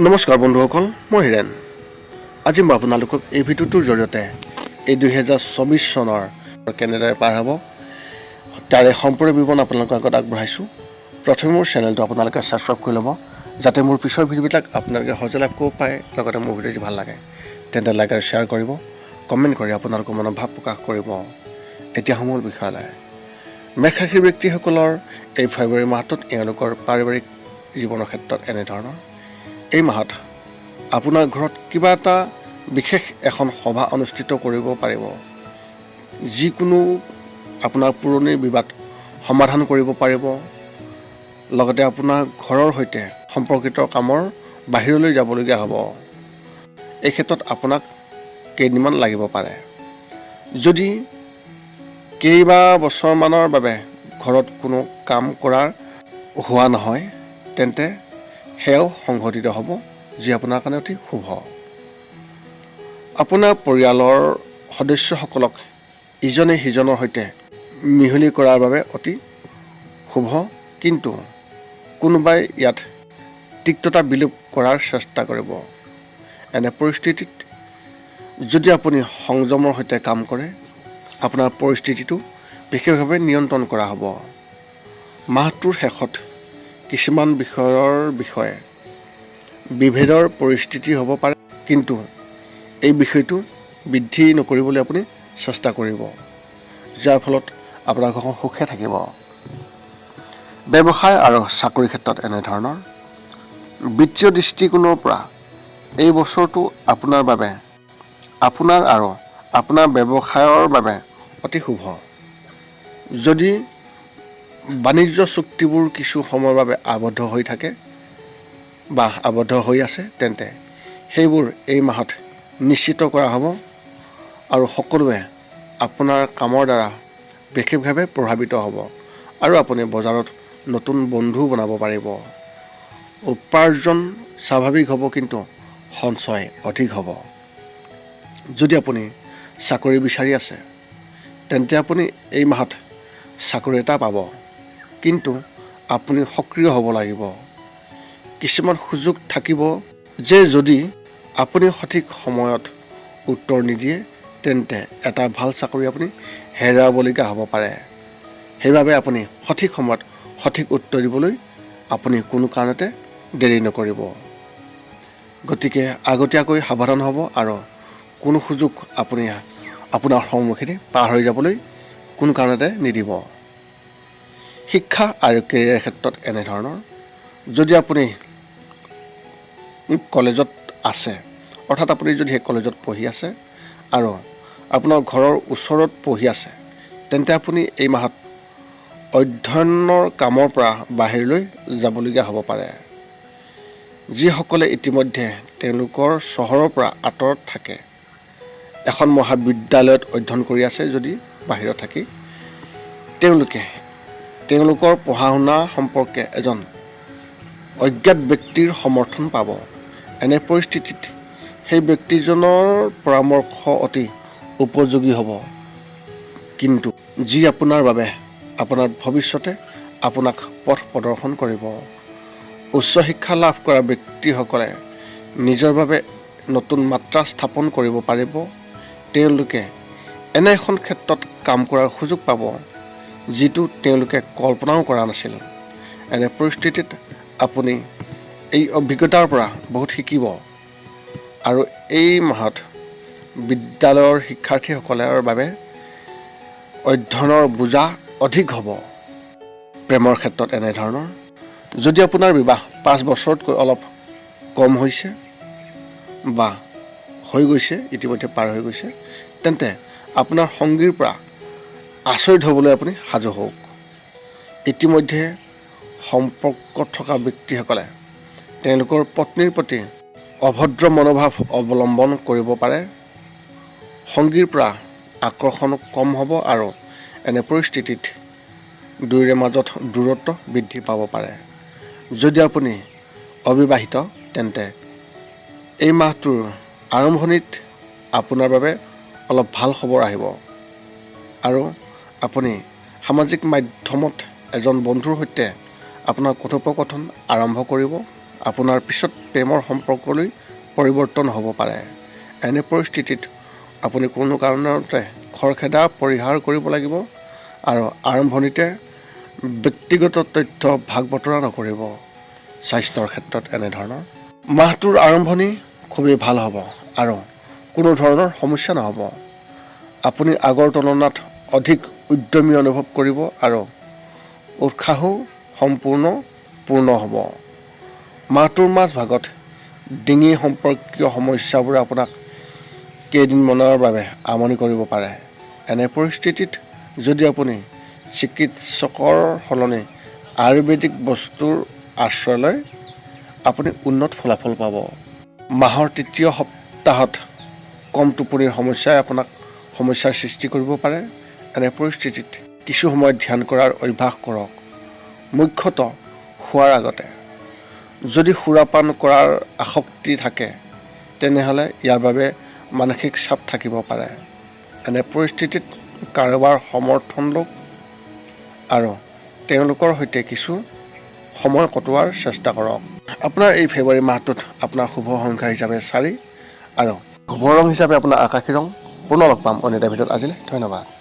নমস্কাৰ বন্ধুসকল, মই হিৰেণ। আজি মই আপোনালোকক এই ভিডিঅ'টোৰ জৰিয়তে এই 2024 চনৰ কেনেদৰে পাৰ হ'ব তাৰে সম্পূৰ্ণ বিৱৰণ আপোনালোকৰ আগত আগবঢ়াইছোঁ। প্ৰথমে মোৰ চেনেলটো আপোনালোকে ছাবস্ক্ৰাইব কৰি ল'ব, যাতে মোৰ পিছৰ ভিডিঅ'বিলাক আপোনালোকে সহজে লাভ কৰিব পাৰে। লগতে মোৰ ভিডিঅ' যদি ভাল লাগে তেন্তে লাইক আৰু শ্বেয়াৰ কৰিব, কমেণ্ট কৰি আপোনালোকৰ মনৰ ভাৱ প্ৰকাশ কৰিব। এতিয়া মূল বিষয়লৈ। মেষ ৰাশিৰ ব্যক্তিসকলৰ এই ফেব্ৰুৱাৰী মাহটোত এওঁলোকৰ পাৰিবাৰিক জীৱনৰ ক্ষেত্ৰত এনেধৰণৰ। এই মাহত আপোনাৰ ঘৰত কিবা এটা বিশেষ এখন সভা অনুষ্ঠিত কৰিব পাৰিব। যিকোনো আপোনাৰ পুৰণি বিবাদ সমাধান কৰিব পাৰিব। লগতে আপোনাৰ ঘৰৰ সৈতে সম্পৰ্কিত কামৰ বাহিৰলৈ যাবলগীয়া হ'ব। এই ক্ষেত্ৰত আপোনাক কেইদিনমান লাগিব পাৰে। যদি কেইবা বছৰমানৰ বাবে ঘৰত কোনো কাম কৰা হোৱা নহয়, তেন্তে সেয়াও সংঘটিত হ'ব, যি আপোনাৰ কাৰণে অতি শুভ। আপোনাৰ পৰিয়ালৰ সদস্যসকলক ইজনে সিজনৰ সৈতে মিহলি কৰাৰ বাবে অতি শুভ, কিন্তু কোনোবাই ইয়াত তিক্ততা বিলোপ কৰাৰ চেষ্টা কৰিব। এনে পৰিস্থিতিত যদি আপুনি সংযমৰ সৈতে কাম কৰে, আপোনাৰ পৰিস্থিতিটো বিশেষভাৱে নিয়ন্ত্ৰণ কৰা হ'ব। মাহটোৰ শেষত কিছুমান বিষয়ৰ বিষয়ে বিভেদৰ পৰিস্থিতি হ'ব পাৰে, কিন্তু এই বিষয়টো বৃদ্ধি নকৰিবলৈ আপুনি চেষ্টা কৰিব, যাৰ ফলত আপোনাৰ ঘৰখন সুখে থাকিব। ব্যৱসায় আৰু চাকৰিৰ ক্ষেত্ৰত এনেধৰণৰ। বিত্তীয় দৃষ্টিকোণৰ পৰা এই বছৰটো আপোনাৰ বাবে, আপোনাৰ আৰু আপোনাৰ ব্যৱসায়ৰ বাবে অতি শুভ। যদি বাণিজ্য চুক্তিবোৰ কিছু সময়ৰ বাবে আবদ্ধ হৈ থাকে বা আবদ্ধ হৈ আছে, তেন্তে সেইবোৰ এই মাহত নিশ্চিত কৰা হ'ব আৰু সকলোৱে আপোনাৰ কামৰ দ্বাৰা বিশেষভাৱে প্ৰভাৱিত হ'ব আৰু আপুনি বজাৰত নতুন বন্ধু বনাব পাৰিব। উপাৰ্জন স্বাভাৱিক হ'ব, কিন্তু সঞ্চয় অধিক হ'ব। যদি আপুনি চাকৰি বিচাৰি আছে, তেন্তে আপুনি এই মাহত চাকৰি এটা পাব, কিন্তু আপুনি সক্ৰিয় হ'ব লাগিব। কিছুমান সুযোগ থাকিব যে যদি আপুনি সঠিক সময়ত উত্তৰ নিদিয়ে, তেন্তে এটা ভাল চাকৰি আপুনি হেৰুৱাবলগীয়া হ'ব পাৰে। সেইবাবে আপুনি সঠিক সময়ত সঠিক উত্তৰ দিবলৈ আপুনি কোনো কাৰণতে দেৰি নকৰিব। গতিকে আগতীয়াকৈ সাৱধান হ'ব আৰু কোনো সুযোগ আপুনি আপোনাৰ সন্মুখেদি পাৰ হৈ যাবলৈ কোনো কাৰণতে নিদিব। শিক্ষা আৰু কেৰিয়াৰৰ ক্ষেত্ৰত এনেধৰণৰ। যদি আপুনি কলেজত আছে, অৰ্থাৎ আপুনি যদি সেই কলেজত পঢ়ি আছে আৰু আপোনাৰ ঘৰৰ ওচৰত পঢ়ি আছে, তেন্তে আপুনি এই মাহত অধ্যয়নৰ কামৰ পৰা বাহিৰলৈ যাবলগীয়া হ'ব পাৰে। যিসকলে ইতিমধ্যে তেওঁলোকৰ চহৰৰ পৰা আঁতৰত থাকে, এখন মহাবিদ্যালয়ত অধ্যয়ন কৰি আছে যদি বাহিৰত থাকি, তেওঁলোকে তেওঁলোকৰ পঢ়া শুনা সম্পৰ্কে এজন অজ্ঞাত ব্যক্তিৰ সমৰ্থন পাব। এনে পৰিস্থিতিত সেই ব্যক্তিজনৰ পৰামৰ্শ অতি উপযোগী হ'ব, কিন্তু যি আপোনাৰ বাবে আপোনাৰ ভৱিষ্যতে আপোনাক পথ প্ৰদৰ্শন কৰিব। উচ্চ শিক্ষা লাভ কৰা ব্যক্তিসকলে নিজৰ বাবে নতুন মাত্ৰা স্থাপন কৰিব পাৰিব। তেওঁলোকে এনে এখন ক্ষেত্ৰত কাম কৰাৰ সুযোগ পাব, যিটো তেওঁলোকে কল্পনাও কৰা নাছিল। এনে পৰিস্থিতিত আপুনি এই অভিজ্ঞতাৰ পৰা বহুত শিকিব আৰু এই মাহত বিদ্যালয়ৰ শিক্ষাৰ্থীসকলৰ বাবে অধ্যয়নৰ বোজা অধিক হ'ব। প্ৰেমৰ ক্ষেত্ৰত এনেধৰণৰ। যদি আপোনাৰ বিবাহ 5 বছৰতকৈ অলপ কম হৈছে বা হৈ গৈছে, ইতিমধ্যে পাৰ হৈ গৈছে, তেন্তে আপোনাৰ সংগীৰ পৰা আচৰিত হ'বলৈ আপুনি সাজু হওক। ইতিমধ্যে সম্পৰ্কত থকা ব্যক্তিসকলে তেওঁলোকৰ পত্নীৰ প্ৰতি অভদ্ৰ মনোভাৱ অৱলম্বন কৰিব পাৰে। সংগীৰ পৰা আকৰ্ষণ কম হ'ব আৰু এনে পৰিস্থিতিত দুয়োৰে মাজত দূৰত্ব বৃদ্ধি পাব পাৰে। যদি আপুনি অবিবাহিত, তেন্তে এই মাহটোৰ আৰম্ভণিত আপোনাৰ বাবে অলপ ভাল খবৰ আহিব আৰু আপুনি সামাজিক মাধ্যমত এজন বন্ধুৰ সৈতে আপোনাৰ কথোপকথন আৰম্ভ কৰিব আপোনাৰ পিছত প্ৰেমৰ সম্পৰ্কলৈ পৰিৱৰ্তন হ'ব পাৰে। এনে পৰিস্থিতিত আপুনি কোনো কাৰণতে খৰখেদা পৰিহাৰ কৰিব লাগিব আৰু আৰম্ভণিতে ব্যক্তিগত তথ্য ভাগ বতৰা নকৰিব। স্বাস্থ্যৰ ক্ষেত্ৰত এনেধৰণৰ মাহটোৰ আৰম্ভণি খুবেই ভাল হ'ব আৰু কোনো ধৰণৰ সমস্যা নহ'ব। আপুনি আগৰ তুলনাত অধিক উদ্যমী অনুভৱ কৰিব আৰু উৎসাহো পূৰ্ণ হ'ব। মাহটোৰ মাজভাগত ডিঙি সম্পৰ্কীয় সমস্যাবোৰে আপোনাক কেইদিনমানৰ বাবে আমনি কৰিব পাৰে। এনে পৰিস্থিতিত যদি আপুনি চিকিৎসকৰ সলনি আয়ুৰ্বেদিক বস্তুৰ আশ্ৰয় লয়, আপুনি উন্নত ফলাফল পাব। মাহৰ তৃতীয় সপ্তাহত কম টোপনিৰ সমস্যাই আপোনাক সমস্যাৰ সৃষ্টি কৰিব পাৰে। এনে পৰিস্থিতিত কিছু সময় ধ্যান কৰাৰ অভ্যাস কৰক, মুখ্যতঃ শোৱাৰ আগতে। যদি সুৰাপান কৰাৰ আসক্তি থাকে তেনেহ'লে ইয়াৰ বাবে মানসিক চাপ থাকিব পাৰে। এনে পৰিস্থিতিত কাৰোবাৰ সমৰ্থন লওক আৰু তেওঁলোকৰ সৈতে কিছু সময় কটোৱাৰ চেষ্টা কৰক। আপোনাৰ এই ফেব্ৰুৱাৰী মাহটোত আপোনাৰ শুভ সংখ্যা হিচাপে 4 আৰু শুভ ৰং হিচাপে আপোনাৰ আকাশী ৰং। পুনৰ লগ পাম অন্য এটা ভিডিঅ'ত। আজিলৈ ধন্যবাদ।